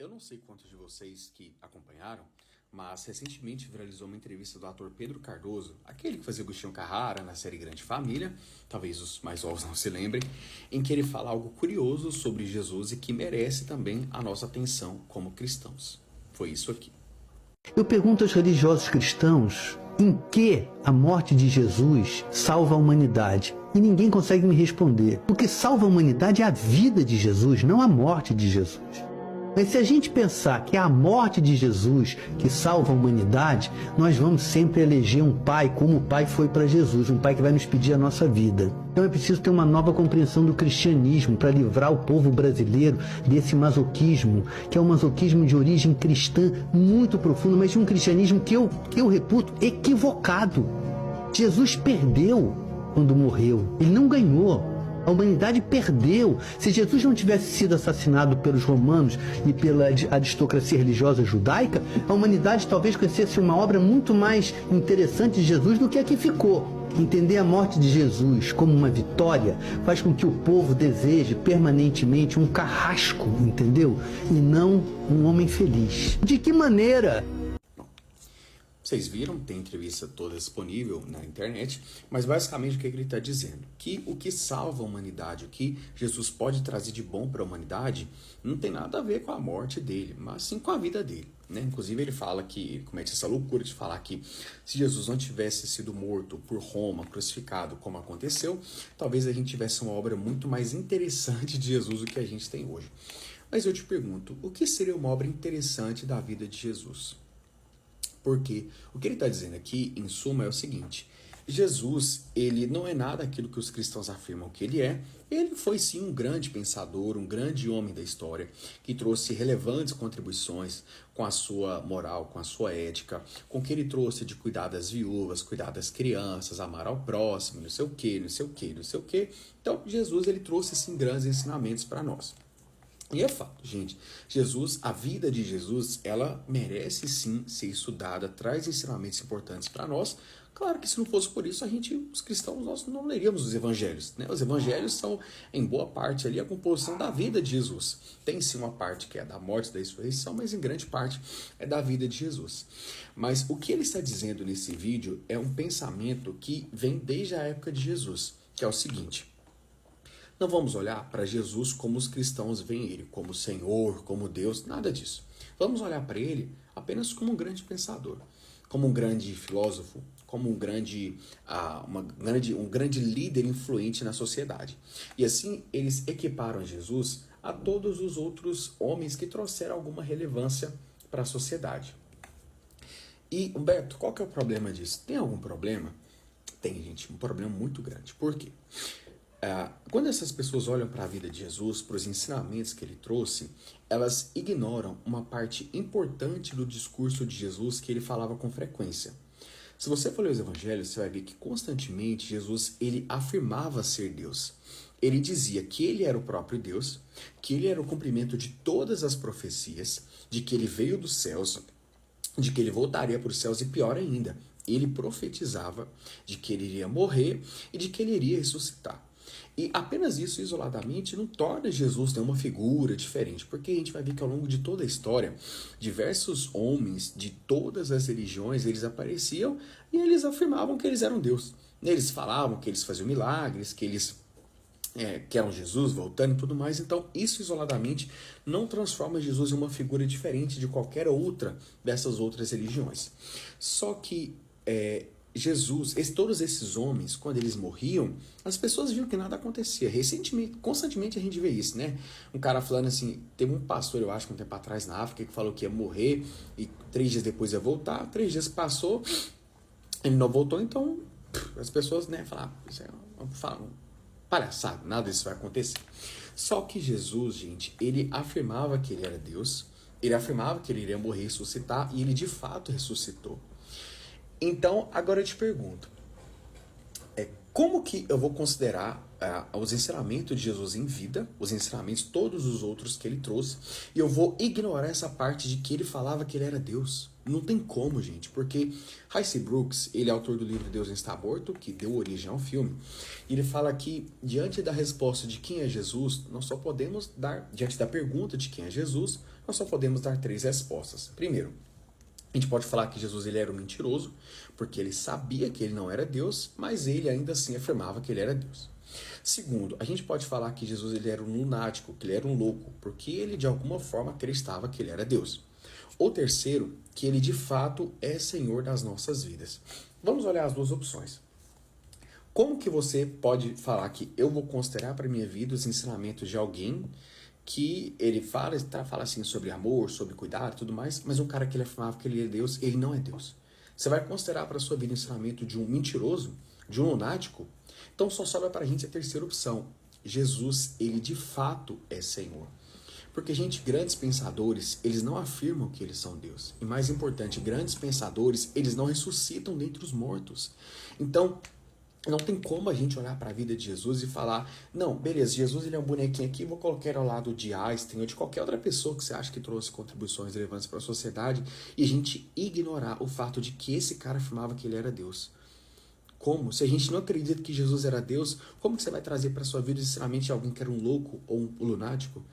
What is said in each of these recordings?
Eu não sei quantos de vocês que acompanharam, mas recentemente viralizou uma entrevista do ator Pedro Cardoso, aquele que fazia Agostinho Carrara na série Grande Família, talvez os mais novos não se lembrem, em que ele fala algo curioso sobre Jesus e que merece também a nossa atenção como cristãos. Foi isso aqui. Eu pergunto aos religiosos cristãos em que a morte de Jesus salva a humanidade. E ninguém consegue me responder. O que salva a humanidade é a vida de Jesus, não a morte de Jesus. Mas se a gente pensar que é a morte de Jesus que salva a humanidade, nós vamos sempre eleger um pai como o pai foi para Jesus, um pai que vai nos pedir a nossa vida. Então é preciso ter uma nova compreensão do cristianismo para livrar o povo brasileiro desse masoquismo, que é um masoquismo de origem cristã muito profundo, mas de um cristianismo que eu reputo equivocado. Jesus perdeu quando morreu, ele não ganhou. A humanidade perdeu. Se Jesus não tivesse sido assassinado pelos romanos e pela aristocracia religiosa judaica, a humanidade talvez conhecesse uma obra muito mais interessante de Jesus do que a que ficou. Entender a morte de Jesus como uma vitória faz com que o povo deseje permanentemente um carrasco, entendeu? E não um homem feliz. De que maneira? Vocês viram, tem entrevista toda disponível na internet, mas basicamente o que ele está dizendo? Que o que salva a humanidade, o que Jesus pode trazer de bom para a humanidade, não tem nada a ver com a morte dele, mas sim com a vida dele. Né? Inclusive ele fala que, ele comete essa loucura de falar que se Jesus não tivesse sido morto por Roma, crucificado como aconteceu, talvez a gente tivesse uma obra muito mais interessante de Jesus do que a gente tem hoje. Mas eu te pergunto, o que seria uma obra interessante da vida de Jesus? Porque o que ele está dizendo aqui, em suma, é o seguinte: Jesus, ele não é nada aquilo que os cristãos afirmam que ele é. Ele foi sim um grande pensador, um grande homem da história, que trouxe relevantes contribuições com a sua moral, com a sua ética, com o que ele trouxe de cuidar das viúvas, cuidar das crianças, amar ao próximo, não sei o que, não sei o que, não sei o que. Então, Jesus, ele trouxe sim grandes ensinamentos para nós. E é fato, gente, Jesus, a vida de Jesus, ela merece sim ser estudada, traz ensinamentos importantes para nós. Claro que se não fosse por isso, os cristãos, nós não leríamos os evangelhos, né? Os evangelhos são, em boa parte, ali a composição da vida de Jesus. Tem sim uma parte que é da morte, da ressurreição, mas em grande parte é da vida de Jesus. Mas o que ele está dizendo nesse vídeo é um pensamento que vem desde a época de Jesus, que é o seguinte: não vamos olhar para Jesus como os cristãos veem ele, como Senhor, como Deus, nada disso. Vamos olhar para ele apenas como um grande pensador, como um grande filósofo, como um grande líder influente na sociedade. E assim eles equiparam Jesus a todos os outros homens que trouxeram alguma relevância para a sociedade. E, Humberto, qual que é o problema disso? Tem algum problema? Tem, gente, um problema muito grande. Por quê? Quando essas pessoas olham para a vida de Jesus, para os ensinamentos que ele trouxe, elas ignoram uma parte importante do discurso de Jesus que ele falava com frequência. Se você for ler os evangelhos, você vai ver que constantemente Jesus ele afirmava ser Deus. Ele dizia que ele era o próprio Deus, que ele era o cumprimento de todas as profecias, de que ele veio dos céus, de que ele voltaria para os céus e pior ainda, ele profetizava de que ele iria morrer e de que ele iria ressuscitar. E apenas isso isoladamente não torna Jesus uma figura diferente, porque a gente vai ver que ao longo de toda a história, diversos homens de todas as religiões, eles apareciam e eles afirmavam que eles eram Deus. Eles falavam que eles faziam milagres, que eles que eram Jesus voltando e tudo mais. Então isso isoladamente não transforma Jesus em uma figura diferente de qualquer outra dessas outras religiões. Só que Jesus, todos esses homens, quando eles morriam, as pessoas viam que nada acontecia. Recentemente, constantemente a gente vê isso, né? Um cara falando assim, teve um pastor, eu acho, um tempo atrás na África, que falou que ia morrer e 3 dias depois ia voltar. 3 dias passou, ele não voltou, então as pessoas, né, falaram, isso é uma palhaçada, nada disso vai acontecer. Só que Jesus, gente, ele afirmava que ele era Deus, ele afirmava que ele iria morrer e ressuscitar, e ele de fato ressuscitou. Então, agora eu te pergunto, como que eu vou considerar os ensinamentos de Jesus em vida, os ensinamentos todos os outros que ele trouxe, e eu vou ignorar essa parte de que ele falava que ele era Deus. Não tem como, gente, porque Rice Brooks, ele é autor do livro Deus Está Morto, que deu origem ao filme, e ele fala que, diante da resposta de quem é Jesus, nós só podemos dar, diante da pergunta de quem é Jesus, nós só podemos dar 3 respostas. Primeiro, a gente pode falar que Jesus ele era um mentiroso, porque ele sabia que ele não era Deus, mas ele ainda assim afirmava que ele era Deus. Segundo, a gente pode falar que Jesus ele era um lunático, que ele era um louco, porque ele de alguma forma acreditava que ele era Deus. Ou terceiro, que ele de fato é Senhor das nossas vidas. Vamos olhar as duas opções. Como que você pode falar que eu vou considerar para minha vida os ensinamentos de alguém que ele fala assim sobre amor, sobre cuidado e tudo mais, mas um cara que ele afirmava que ele é Deus, ele não é Deus? Você vai considerar para a sua vida o ensinamento de um mentiroso, de um lunático? Então só sobra para a gente a terceira opção. Jesus, ele de fato é Senhor. Porque, gente, grandes pensadores, eles não afirmam que eles são Deus. E mais importante, grandes pensadores, eles não ressuscitam dentre os mortos. Então, não tem como a gente olhar para a vida de Jesus e falar, não, beleza, Jesus ele é um bonequinho aqui, vou colocar ele ao lado de Einstein ou de qualquer outra pessoa que você acha que trouxe contribuições relevantes para a sociedade, e a gente ignorar o fato de que esse cara afirmava que ele era Deus. Como? Se a gente não acredita que Jesus era Deus, como que você vai trazer para a sua vida sinceramente alguém que era um louco ou um lunático?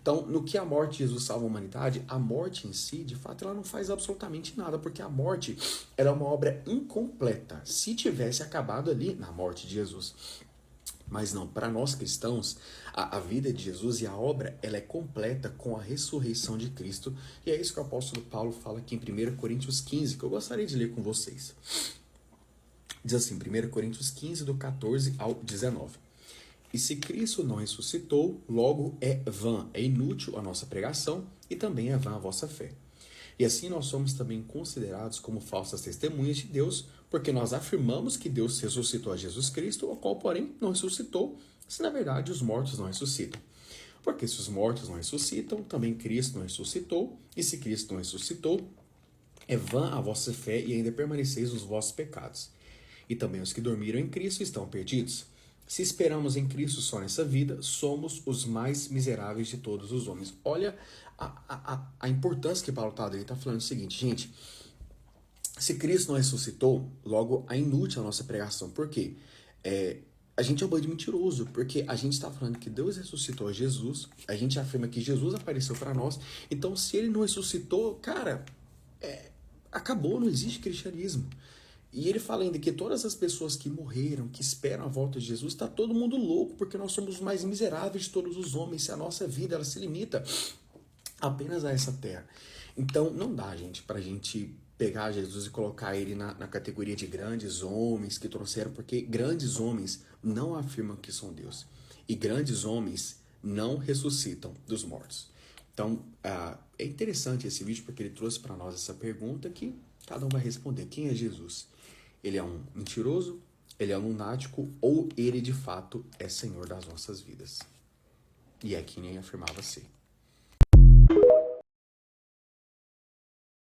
Então, no que a morte de Jesus salva a humanidade, a morte em si, de fato, ela não faz absolutamente nada, porque a morte ela é uma obra incompleta, se tivesse acabado ali na morte de Jesus. Mas não, para nós cristãos, a vida de Jesus e a obra, ela é completa com a ressurreição de Cristo, e é isso que o apóstolo Paulo fala aqui em 1 Coríntios 15, que eu gostaria de ler com vocês. Diz assim, 1 Coríntios 15, do 14 ao 19. E se Cristo não ressuscitou, logo é vã, é inútil a nossa pregação e também é vã a vossa fé. E assim nós somos também considerados como falsas testemunhas de Deus, porque nós afirmamos que Deus ressuscitou a Jesus Cristo, o qual, porém, não ressuscitou, se na verdade os mortos não ressuscitam. Porque se os mortos não ressuscitam, também Cristo não ressuscitou, e se Cristo não ressuscitou, é vã a vossa fé e ainda permaneceis nos vossos pecados. E também os que dormiram em Cristo estão perdidos. Se esperamos em Cristo só nessa vida, somos os mais miseráveis de todos os homens. Olha a importância que Paulo está dando. Ele está falando o seguinte, gente, se Cristo não ressuscitou, logo é inútil a nossa pregação. Por quê? A gente é um bando de mentiroso, porque a gente está falando que Deus ressuscitou a Jesus, a gente afirma que Jesus apareceu para nós, então se ele não ressuscitou, cara, acabou, não existe cristianismo. E ele fala ainda que todas as pessoas que morreram, que esperam a volta de Jesus, está todo mundo louco, porque nós somos os mais miseráveis de todos os homens, se a nossa vida ela se limita apenas a essa terra. Então não dá, gente, pra gente pegar Jesus e colocar ele na categoria de grandes homens que trouxeram, porque grandes homens não afirmam que são Deus. E grandes homens não ressuscitam dos mortos. Então, é interessante esse vídeo porque ele trouxe para nós essa pergunta que cada um vai responder. Quem é Jesus? Ele é um mentiroso? Ele é um lunático? Ou ele de fato é Senhor das nossas vidas? E é que nem afirmava ser.